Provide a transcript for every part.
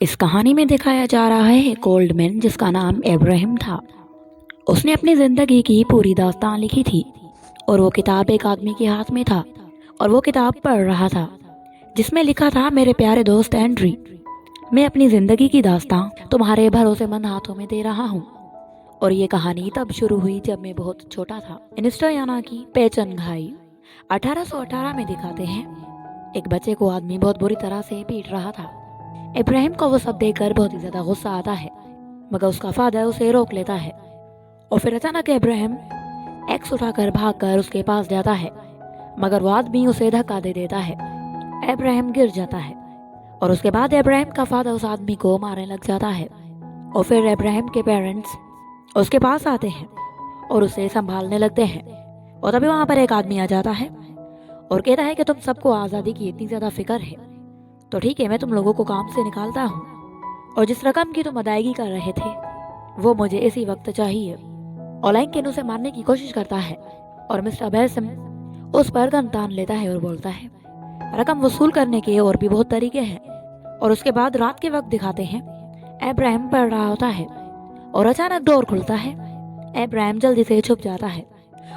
इस कहानी में दिखाया जा रहा है एक ओल्ड मैन जिसका नाम इब्राहिम था। उसने अपनी ज़िंदगी की पूरी दास्तान लिखी थी और वो किताब एक आदमी के हाथ में था और वो किताब पढ़ रहा था जिसमें लिखा था, मेरे प्यारे दोस्त एंड्री, मैं अपनी ज़िंदगी की दास्तान तुम्हारे भरोसेमंद हाथों में दे रहा हूँ। और ये कहानी तब शुरू हुई जब मैं बहुत छोटा था। इंस्टायाना की पेचन घाई 1818 में दिखाते हैं एक बच्चे को आदमी बहुत बुरी तरह से पीट रहा था। इब्राहिम को वो सब देखकर बहुत ही ज्यादा गुस्सा आता है, मगर उसका फादर उसे रोक लेता है और फिर अचानक इब्राहिम एक्स उठाकर भागकर उसके पास जाता है, मगर वो आदमी उसे धक्का दे देता है। इब्राहिम गिर जाता है और उसके बाद इब्राहिम का फादर उस आदमी को मारने लग जाता है। और फिर इब्राहिम के पेरेंट्स उसके पास आते हैं और उसे संभालने लगते हैं। और तभी वहां पर एक आदमी आ जाता है और कहता है कि तुम सबको आज़ादी की इतनी ज़्यादा फिक्र है तो ठीक है, मैं तुम लोगों को काम से निकालता हूँ और जिस रकम की तुम अदायगी कर रहे थे वो मुझे इसी वक्त चाहिए। और लिंकन उसे मारने की कोशिश करता है और मिस्टर बेसिम उस पर गन तान लेता है और बोलता है, रकम वसूल करने के और भी बहुत तरीके हैं। और उसके बाद रात के वक्त दिखाते हैं इब्राहिम पढ़ रहा होता है और अचानक डोर खुलता है। इब्राहिम जल्दी से छुप जाता है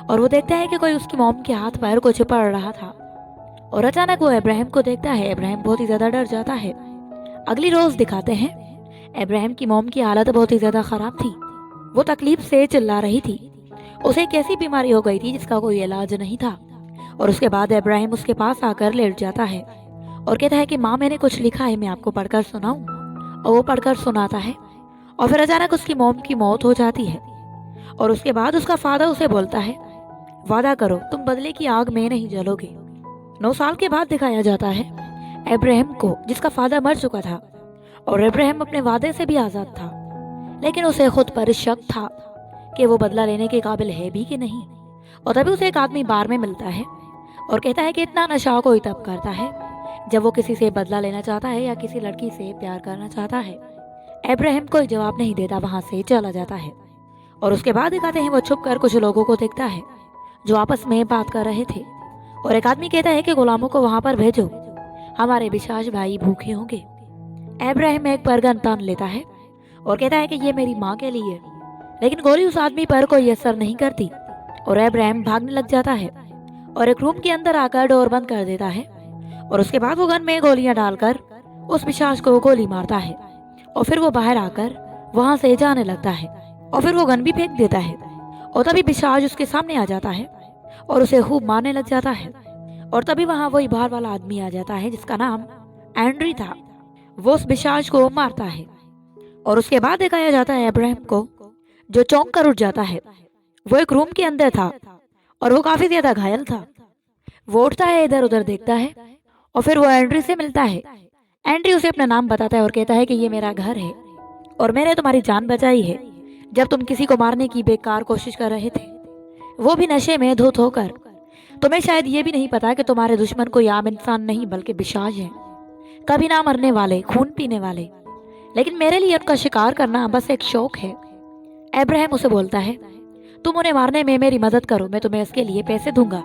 और वो देखता है कि कोई उसकी मॉम के हाथ पर कुछ पढ़ रहा था और अचानक वो इब्राहिम को देखता है। इब्राहिम बहुत ही ज्यादा डर जाता है। अगली रोज दिखाते हैं इब्राहिम की मॉम की हालत बहुत ही ज्यादा खराब थी। वो तकलीफ से चिल्ला रही थी। उसे एक ऐसी बीमारी हो गई थी जिसका कोई इलाज नहीं था। और उसके बाद इब्राहिम उसके पास आकर लेट जाता है और कहता है कि माँ, मैंने कुछ लिखा है, मैं आपको पढ़कर सुनाऊं। और वो पढ़कर सुनाता है और फिर अचानक उसकी मॉम की मौत हो जाती है। और उसके बाद उसका फादर उसे बोलता है, वादा करो तुम बदले की आग में नहीं जलोगे। 9 साल के बाद दिखाया जाता है इब्राहिम को जिसका फादर मर चुका था और इब्राहिम अपने वादे से भी आज़ाद था, लेकिन उसे खुद पर शक था कि वो बदला लेने के काबिल है भी कि नहीं। और तभी उसे एक आदमी बार में मिलता है और कहता है कि इतना नशा कोई तब करता है जब वो किसी से बदला लेना चाहता है या किसी लड़की से प्यार करना चाहता है। इब्राहिम कोई जवाब नहीं देता, वहां से चला जाता है। और उसके बाद दिखाते हैं वो छुप कर कुछ लोगों को देखता है जो आपस में बात कर रहे थे। और एक आदमी कहता है कि गुलामों को वहां पर भेजो, हमारे बिशाश भाई भूखे होंगे। इब्राहिम एक पर गन तान लेता है और कहता है कि ये मेरी माँ के लिए, लेकिन गोली उस आदमी पर कोई असर नहीं करती और इब्राहिम भागने लग जाता है और एक रूम के अंदर आकर डोर बंद कर देता है। और उसके बाद वो गन में गोलियां डालकर उस पिशाच को गोली मारता है और फिर वो बाहर आकर वहां से जाने लगता है और फिर वो गन भी फेंक देता है। और तभी पिशाच उसके सामने आ जाता है और उसे खूब मारने लग जाता है। और तभी वहां वही बाहर वाला आदमी आ जाता है जिसका नाम एंड्री था। वो उस पिशाच को मारता है और उसके बाद दिखाया जाता है इब्राहिम को जो चौंक कर उठ जाता है। वो एक रूम के अंदर था और वो काफी ज्यादा घायल था। वो उठता है, इधर उधर देखता है और फिर वो एंड्री से मिलता है। एंड्री उसे अपना नाम बताता है और कहता है कि ये मेरा घर है और मैंने तुम्हारी जान बचाई है जब तुम किसी को मारने की बेकार कोशिश कर रहे थे, वो भी नशे में धुत होकर। तुम्हें शायद ये भी नहीं पता कि तुम्हारे दुश्मन कोई आम इंसान नहीं बल्कि पिशाच है, कभी ना मरने वाले, खून पीने वाले, लेकिन मेरे लिए उनका शिकार करना बस एक शौक है। इब्राहिम उसे बोलता है, तुम उन्हें मारने में मेरी मदद करो, मैं तुम्हें इसके लिए पैसे दूंगा।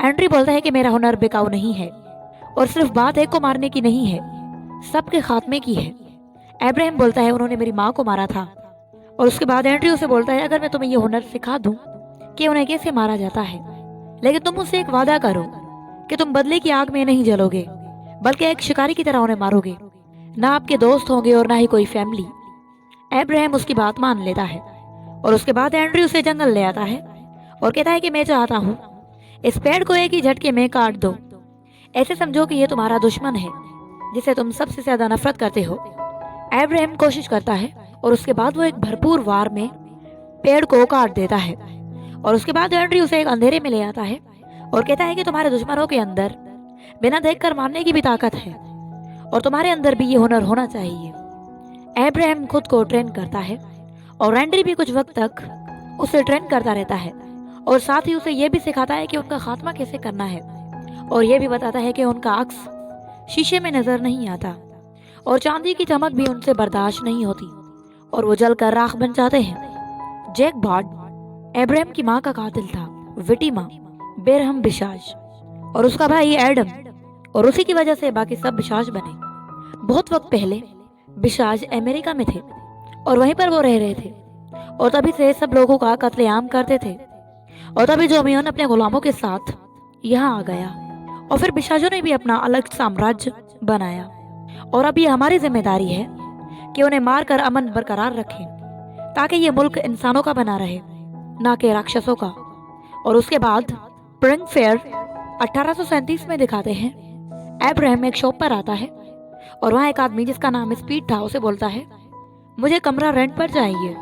एंड्री बोलता है कि मेरा हुनर बिकाऊ नहीं है और सिर्फ बात एक को मारने की नहीं है, सबके खात्मे की है। इब्राहिम बोलता है, उन्होंने मेरी माँ को मारा था। और उसके बाद एंड्री उसे बोलता है, अगर मैं तुम्हें ये हुनर सिखा दूं कि उन्हें कैसे मारा जाता है, लेकिन तुम मुझसे एक वादा करो कि तुम बदले की आग में नहीं जलोगे बल्कि एक शिकारी की तरह उन्हें मारोगे, ना आपके दोस्त होंगे और ना ही कोई फैमिली। इब्राहिम उसकी बात मान लेता है और उसके बाद एंड्री उसे जंगल ले आता है और कहता है कि मैं चाहता हूँ इस पेड़ को एक ही झटके में काट दो, ऐसे समझो कि ये तुम्हारा दुश्मन है जिसे तुम सबसे ज्यादा नफरत करते हो। इब्राहिम कोशिश करता है और उसके बाद वो एक भरपूर वार में पेड़ को काट देता है। और उसके बाद एंड्री उसे एक अंधेरे में ले आता है और कहता है कि तुम्हारे दुश्मनों के अंदर बिना देखकर मारने की भी ताकत है और तुम्हारे अंदर भी ये हुनर होना चाहिए। इब्राहिम खुद को ट्रेन करता है और एंड्री भी कुछ वक्त तक उसे ट्रेन करता रहता है और साथ ही उसे ये भी सिखाता है कि उनका खात्मा कैसे करना है और ये भी बताता है कि उनका अक्स शीशे में नजर नहीं आता और चांदी की चमक भी उनसे बर्दाश्त नहीं होती और वो जलकर राख बन जाते हैं। जैक बार्ड इब्राहिम की माँ का कातिल था, विटिमा बेरहम पिशाच, और उसका भाई एडम, और उसी की वजह से बाकी सब पिशाच बने। बहुत वक्त पहले बिशाज अमेरिका में थे और वहीं पर वो रह रहे थे और तभी से सब लोगों का कत्लेआम करते थे। और तभी जोमियोन अपने गुलामों के साथ यहाँ आ गया और फिर बिशाजों ने भी अपना अलग साम्राज्य बनाया। और अब ये हमारी जिम्मेदारी है कि उन्हें मारकर अमन बरकरार रखें ताकि ये मुल्क इंसानों का बना रहे, ना कि राक्षसों का। और उसके बाद स्प्रिंग फेयर 1837 में दिखाते हैं अब्राहम एक शॉप पर आता है और वहाँ एक आदमी जिसका नाम स्पीड था उसे बोलता है, मुझे कमरा रेंट पर चाहिए,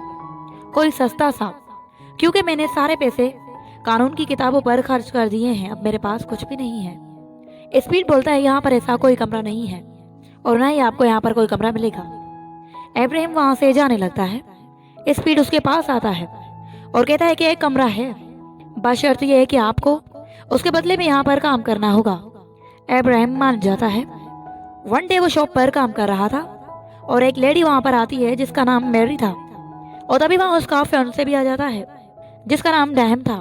कोई सस्ता सा, क्योंकि मैंने सारे पैसे कानून की किताबों पर खर्च कर दिए हैं, अब मेरे पास कुछ भी नहीं है। स्पीड बोलता है, यहाँ पर ऐसा कोई कमरा नहीं है और ना ही आपको यहाँ पर कोई कमरा मिलेगा। अब्राहम वहाँ से जाने लगता है। स्पीड उसके पास आता है और कहता है कि एक कमरा है, बशर्त यह है कि आपको उसके बदले में यहाँ पर काम करना होगा। अब्राहम मान जाता है। वन डे वो शॉप पर काम कर रहा था और एक लेडी वहाँ पर आती है जिसका नाम मैरी था और तभी वहाँ उसका फियांसे भी आ जाता है जिसका नाम डैम था।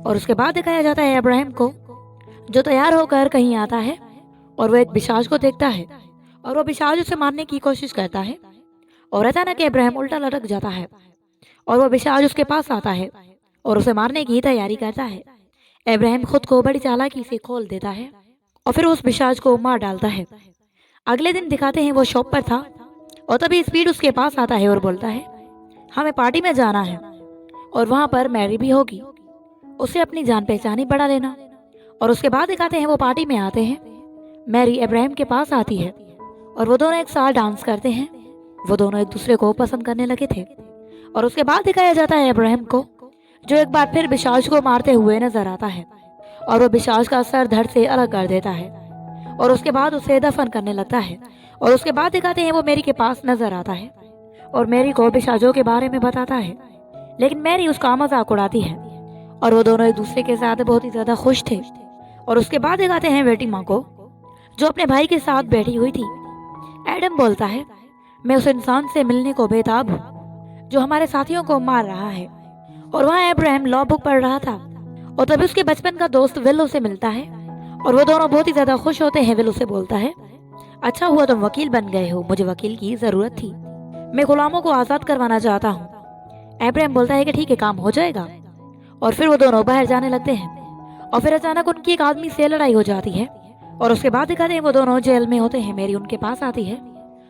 और उसके बाद दिखाया जाता है अब्राहम को जो तैयार होकर कहीं आता है और वो एक बिशाज को देखता है और वो बिशाज उसे मारने की कोशिश करता है और अचानक अब्राहम उल्टा लटक जाता है और वो बिशाज उसके पास आता है और उसे मारने की तैयारी करता है। अब्राहम खुद को बड़ी चालाकी से खोल देता है और फिर उस बिशाज को मार डालता है। अगले दिन दिखाते हैं वो शॉप पर था और तभी स्पीड उसके पास आता है और बोलता है, हमें पार्टी में जाना है और वहाँ पर मैरी भी होगी, उसे अपनी जान पहचान ही बढ़ा लेना। और उसके बाद दिखाते हैं वो पार्टी में आते हैं। मैरी अब्राहम के पास आती है और वो दोनों एक साथ डांस करते हैं। वो दोनों एक दूसरे को पसंद करने लगे थे। और उसके बाद दिखाया जाता है अब्राहम को जो एक बार फिर बिशाज को मारते हुए नजर आता है और वो बिशाज का सर धड़ से अलग कर देता है और उसके बाद उसे दफन करने लगता है। और उसके बाद दिखाते हैं वो मैरी के पास नजर आता है और मैरी को बिशाजों के बारे में बताता है, लेकिन मैरी उसका मजाक उड़ाती है और वो दोनों एक दूसरे के साथ बहुत ही ज्यादा खुश थे। और उसके बाद दिखाते हैं बेटी माँ को जो अपने भाई के साथ बैठी हुई थी। एडम बोलता है, मैं उस इंसान से मिलने को बेताब हूँ जो हमारे साथियों को मार रहा है। और वहाँ अब्राहम लॉ बुक पढ़ रहा था और तभी उसके बचपन का दोस्त विल उसे मिलता है और वो दोनों बहुत ही ज्यादा खुश होते हैं। विल उसे बोलता है, अच्छा हुआ तुम वकील बन गए हो, मुझे वकील की जरूरत थी, मैं गुलामों को आजाद करवाना चाहता हूँ। अब्राहम बोलता है कि ठीक है, काम हो जाएगा। और फिर वो दोनों बाहर जाने लगते हैं और फिर अचानक उनकी एक आदमी से लड़ाई हो जाती है और उसके बाद दिखाते हैं वो दोनों जेल में होते हैं। मैरी उनके पास आती है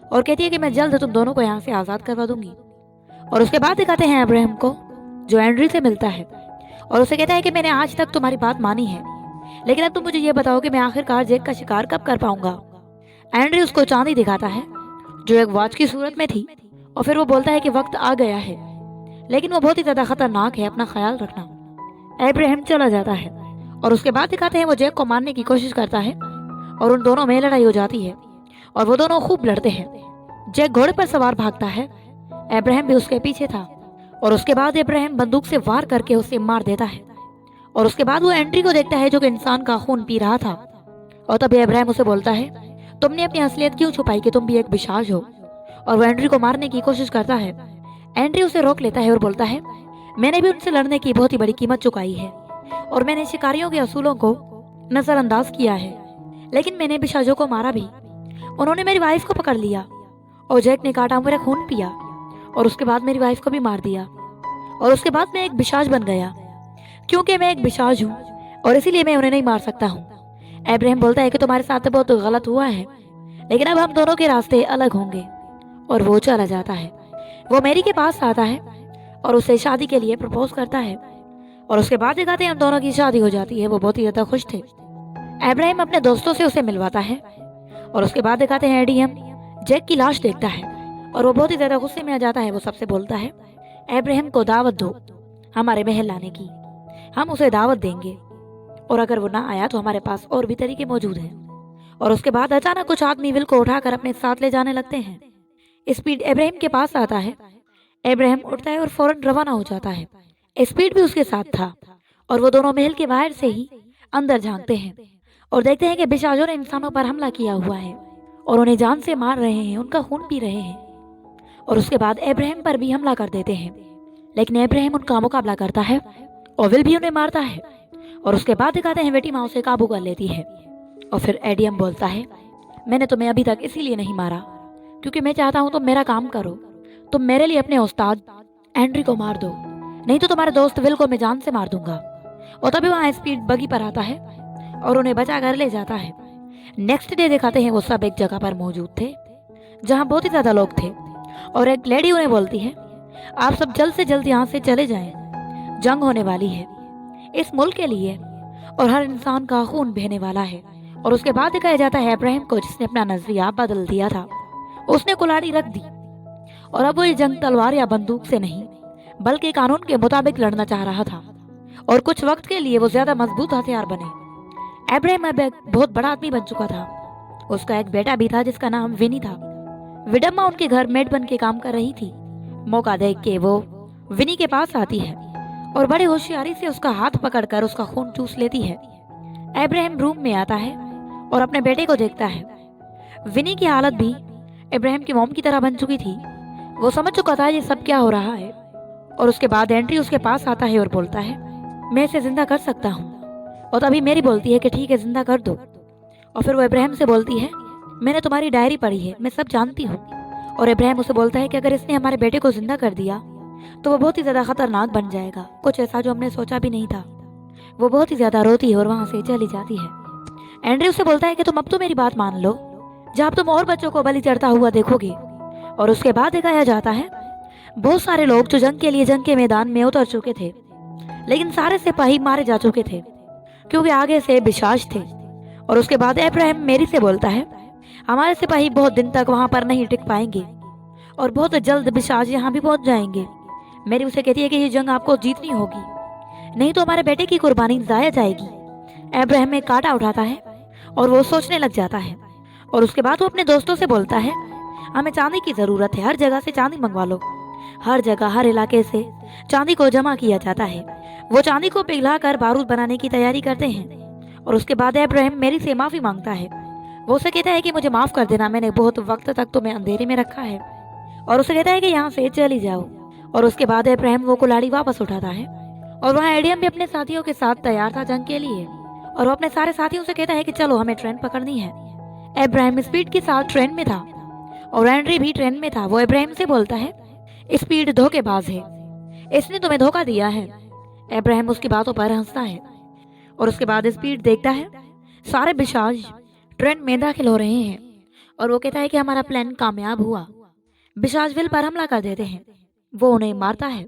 और कहती है कि मैं जल्द तुम दोनों को यहाँ से आजाद करवा दूंगी। और उसके बाद दिखाते हैं अब्राहम को जो एंड्री से मिलता है और उसे कहता है कि मैंने आज तक तुम्हारी बात मानी है, लेकिन अब तुम मुझे ये बताओ कि मैं आखिरकार जैक का शिकार कब कर पाऊंगा। एंड्री उसको चांदी दिखाता है जो एक वॉच की सूरत में थी और फिर वो बोलता है कि वक्त आ गया है, लेकिन वो बहुत ही ज्यादा खतरनाक है, अपना ख्याल रखना। अब्राहम चला जाता है और उसके बाद दिखाते हैं वो जैक को मारने की कोशिश करता है और उन दोनों में लड़ाई हो जाती है और वो दोनों खूब लड़ते हैं। जैक घोड़े पर सवार भागता है, अब्राहम भी उसके पीछे था और उसके बाद अब्राहम बंदूक से वार करके उसे मार देता है। और उसके बाद वो एंड्री को देखता है जो कि इंसान का खून पी रहा था और तभी अब्राहम उसे बोलता है, तुमने अपनी असलियत क्यों छुपाई कि तुम भी एक बिशाज हो। और वो एंड्री को मारने की कोशिश करता है। एंड्री उसे रोक लेता है और बोलता है, मैंने भी उनसे लड़ने की बहुत ही बड़ी कीमत चुकाई है और मैंने शिकारियों के असूलों को नजरअंदाज किया है, लेकिन मैंने बिशाजों को मारा भी। उन्होंने मेरी वाइफ को पकड़ लिया और जैक ने काटा, मेरा खून पिया और उसके बाद मेरी वाइफ को भी मार दिया और उसके बाद मैं एक बिशाज बन गया क्योंकि मैं एक बिशाज हूँ और इसीलिए मैं उन्हें नहीं मार सकता हूँ। अब्राहम बोलता है कि तुम्हारे साथ बहुत गलत हुआ है, लेकिन अब हम दोनों के रास्ते अलग होंगे। और वो चला जाता है। वो मैरी के पास आता है और उसे शादी के लिए प्रपोज करता है और उसके बाद दिखाते हैं उन दोनों की शादी हो जाती है। वो बहुत ही ज्यादा खुश थे। अब्राहम अपने दोस्तों से उसे मिलवाता है और उसके बाद दिखाते हैं एडीएम जैक की लाश देखता है और वो बहुत ही ज्यादा गुस्से में आ जाता है। वो सबसे बोलता है, अब्राहम को दावत दो हमारे महल लाने की, हम उसे दावत देंगे और अगर वो ना आया तो हमारे पास और भी तरीके मौजूद हैं। और उसके बाद अचानक कुछ आदमी विल को उठाकर अपने साथ ले जाने लगते हैं। स्पीड अब्राहम के पास आता है। अब्राहम उठता है और फौरन रवाना हो जाता है। स्पीड भी उसके साथ था और वो दोनों महल के बाहर से ही अंदर झांकते हैं और देखते हैं कि बिशाजों ने इंसानों पर हमला किया हुआ है और उन्हें जान से मार रहे हैं, उनका खून पी रहे हैं। और उसके बाद अब्राहम पर भी हमला कर देते हैं, लेकिन अब्राहम उनका मुकाबला करता है और विल भी उन्हें मारता है। और उसके बाद दिखाते हैं बेटी माँ उसे काबू कर लेती है और फिर एडीएम बोलता है, मैंने तुम्हें अभी तक इसीलिए नहीं मारा क्योंकि मैं चाहता हूँ तुम मेरा काम करो। तुम मेरे लिए अपने उस्ताद एंड्री को मार दो, नहीं तो तुम्हारे दोस्त विल को मैं जान से मार दूंगा। और तभी वहाँ स्पीड बगी पर आता है और उन्हें बचा कर ले जाता है। नेक्स्ट डे दिखाते हैं वो सब एक जगह पर मौजूद थे जहाँ बहुत ही ज्यादा लोग थे, और एक लेडी उन्हें बोलती है आप सब जल्द से जल्द यहाँ से चले जाएं, जंग होने वाली है इस मुल्क के लिए और हर इंसान का खून बहने वाला है। और उसके बाद दिखाया जाता है इब्राहिम को, जिसने अपना नजरिया बदल दिया था। उसने कुल्हाड़ी रख दी और अब वो ये जंग तलवार या बंदूक से नहीं बल्कि कानून के मुताबिक लड़ना चाह रहा था, और कुछ वक्त के लिए वो ज्यादा मजबूत हथियार बने। इब्राहिम अब एक बहुत बड़ा आदमी बन चुका था। उसका एक बेटा भी था जिसका नाम विनी था। विडम्मा उनके घर मेड बन के काम कर रही थी। मौका देख के वो विनी के पास आती है और बड़ी होशियारी से उसका हाथ पकड़कर उसका खून चूस लेती है। इब्राहिम रूम में आता है और अपने बेटे को देखता है। विनी की हालत भी इब्राहिम की मॉम की तरह बन चुकी थी। वो समझ चुका था ये सब क्या हो रहा है। और उसके बाद एंड्री उसके पास आता है और बोलता है मैं इसे जिंदा कर सकता हूँ। और तभी मेरी बोलती है कि ठीक है जिंदा कर दो। और फिर वो इब्राहिम से बोलती है मैंने तुम्हारी डायरी पढ़ी है, मैं सब जानती हूँ। और इब्राहिम उसे बोलता है कि अगर इसने हमारे बेटे को जिंदा कर दिया तो वो बहुत ही ज्यादा खतरनाक बन जाएगा, कुछ ऐसा जो हमने सोचा भी नहीं था। वो बहुत ही ज्यादा रोती है और वहां से चली जाती है। एंड्री उसे बोलता है कि तुम अब तो मेरी बात मान लो, जब तुम और बच्चों को बलि चढ़ता हुआ देखोगे। और उसके बाद दिखाया जाता है बहुत सारे लोग जो जंग के लिए जंग के मैदान में उतर चुके थे, लेकिन सारे सिपाही मारे जा चुके थे क्योंकि आगे से बिशाश थे। और उसके बाद इब्राहिम मेरी से बोलता है हमारे सिपाही बहुत दिन तक वहां पर नहीं टिक पाएंगे और बहुत जल्द बिशाश यहाँ भी पहुंच जाएंगे। मेरी उसे कहती है कि ये जंग आपको जीतनी होगी, नहीं तो हमारे बेटे की कुर्बानी जाया जाएगी। इब्राहिम एक कांटा उठाता है और वो सोचने लग जाता है। और उसके बाद वो अपने दोस्तों से बोलता है हमें चांदी की जरूरत है, हर जगह से चांदी मंगवा लो। हर जगह हर इलाके से चांदी को जमा किया जाता है। वो चांदी को पिघलाकर बारूद बनाने की तैयारी करते हैं। और उसके बाद इब्राहिम मेरी से माफी मांगता है। वो उसे कहता है कि मुझे माफ कर देना, मैंने बहुत वक्त तक तुम्हें अंधेरे में रखा है। और उसे कहता है कि यहाँ से चली जाओ। और उसके बाद इब्राहिम वो कुल्हाड़ी वापस उठाता है और वहाँ एडियम भी अपने साथियों के साथ तैयार था जंग के लिए। और वो अपने सारे साथियों से कहता है कि चलो हमें ट्रेन पकड़नी है। इब्राहिम स्पीड के साथ ट्रेन में था और एंड्री भी ट्रेन में था। वो इब्राहिम से बोलता है स्पीड धोखेबाज है, इसने तुम्हें धोखा दिया है। इब्राहिम उसकी बातों पर हंसता है। और उसके बाद स्पीड देखता है सारे बिशाज ट्रेन में दाखिल हो रहे हैं और वो कहता है कि हमारा प्लान कामयाब हुआ। बिशाज विल पर हमला कर देते हैं, वो उन्हें मारता है।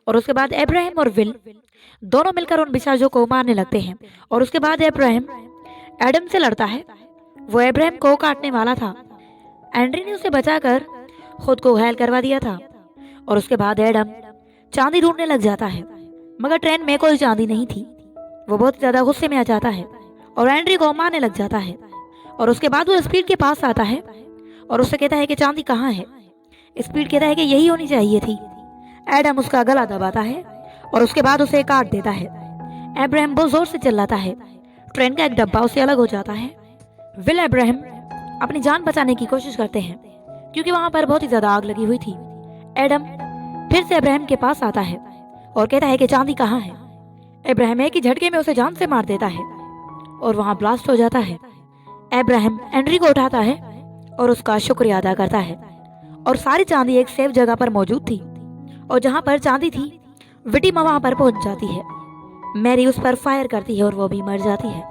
और उसके बाद इब्राहिम और विल दोनों मिलकर उन बिशाजों को मारने लगते हैं। और उसके बाद इब्राहिम एडम से लड़ता है। वो इब्राहिम को काटने वाला था, एंड्री ने उसे बचाकर खुद को घायल करवा दिया था। और उसके बाद एडम चांदी ढूंढने लग जाता है, मगर ट्रेन में कोई चांदी नहीं थी। वो बहुत ज्यादा गुस्से में आ जाता है और एंड्री को मारने लग जाता है। और उसके बाद वो स्पीड के पास आता है और उससे कहता है कि चांदी कहाँ है। स्पीड कहता है कि यही होनी चाहिए थी। एडम उसका गला दबाता है और उसके बाद उसे काट देता है। इब्राहिम बहुत जोर से चिल्लाता है, ट्रेन का एक डब्बा उससे अलग हो जाता है। विल इब्राहिम अपनी जान बचाने की कोशिश करते हैं क्योंकि वहां पर बहुत ही ज्यादा आग लगी हुई थी। एडम फिर से इब्राहिम के पास आता है और कहता है कि चांदी कहाँ है। इब्राहिम एक ही झटके में उसे जान से मार देता है और वहां ब्लास्ट हो जाता है। इब्राहिम एंड्री को उठाता है और उसका शुक्रिया अदा करता है। और सारी चांदी एक सेफ जगह पर मौजूद थी और जहां पर चांदी थी विटिमा वहां पर पहुंच जाती है। मैरी उस पर फायर करती है और वो भी मर जाती है।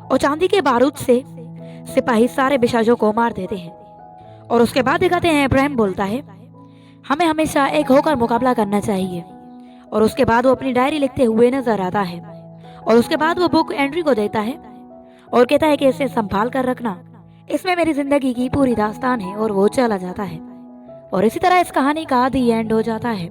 और चांदी के बारूद से सिपाही सारे बिशाजों को मार देते हैं। और उसके बाद दिखाते हैं इब्राहिम बोलता है हमें हमेशा एक होकर मुकाबला करना चाहिए। और उसके बाद वो अपनी डायरी लिखते हुए नजर आता है। और उसके बाद वो बुक एंड्री को देता है और कहता है कि इसे संभाल कर रखना, इसमें मेरी जिंदगी की पूरी दास्तान है। और वो चला जाता है। और इसी तरह इस कहानी का दी एंड हो जाता है।